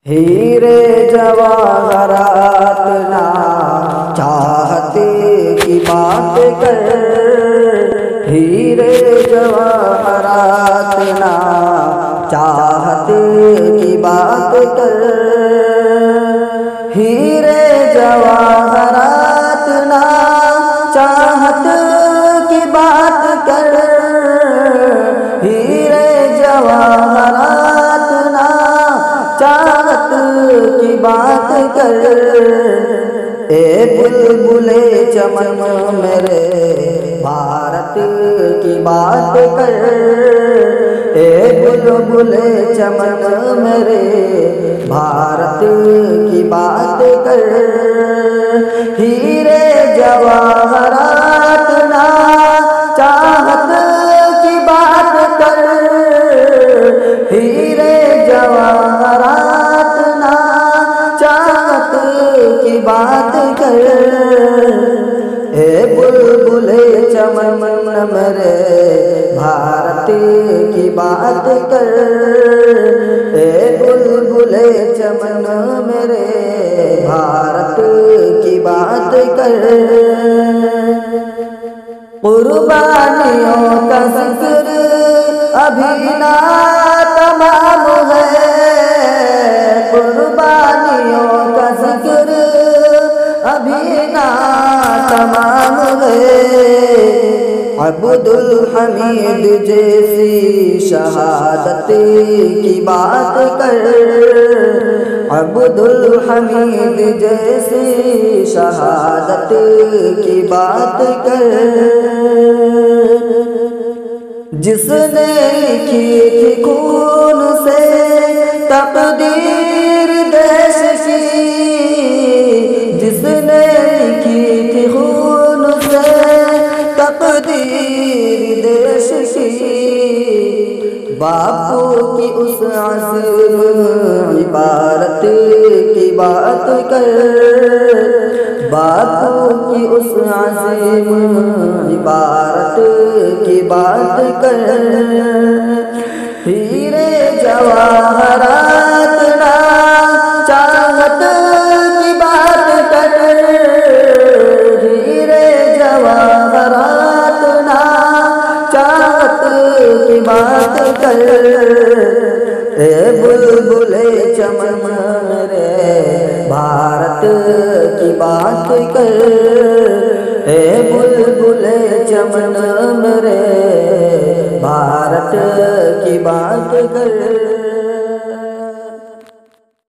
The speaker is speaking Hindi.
हीरे जवाहरात ना चाहते की बात कर, हीरे जवाहरात ना चाहते की बात कर, हीरे जवाहरात ना चाहत की बात कर, हीरे जवाहरात ना चाहत की बात कर। ए बुलबुले चमन मेरे भारत की बात कर, ए बुलबुले चमन मेरे भारत की बात कर, हीरे जवाहरात ना चाहत की बात कर, हीरे जवाहरात ना चाहत की बात कर। ए बुलबुले चमन मेरे भारत की बात कर, ए बुलबुले चमन मेरे भारत की बात कर। कुर्बानियों का जिक्र अभी ना तमाम है, कुर्बानियों का जिक्र अभी ना तमाम है। अब्दुल हमीद जैसी शहादत की बात कर, अब्दुल हमीद जैसी शहादत की बात कर, जिसने लिखी थी खून से तकदीर देश की, जिसने लिखी थी खून से तकदीर देश की। बापू की उस अज़ीम इबारत की बात कर, बापू की उस अज़ीम इबारत की बात कर, हीरे जवाहरात ना चाहत की बात कर, हीरे जवाहरात ना चाहत की बात कर। ए बुलबुले चमन मेरे भारत की बात कर, ए बुलबुले चमन मेरे भारत की बात कर।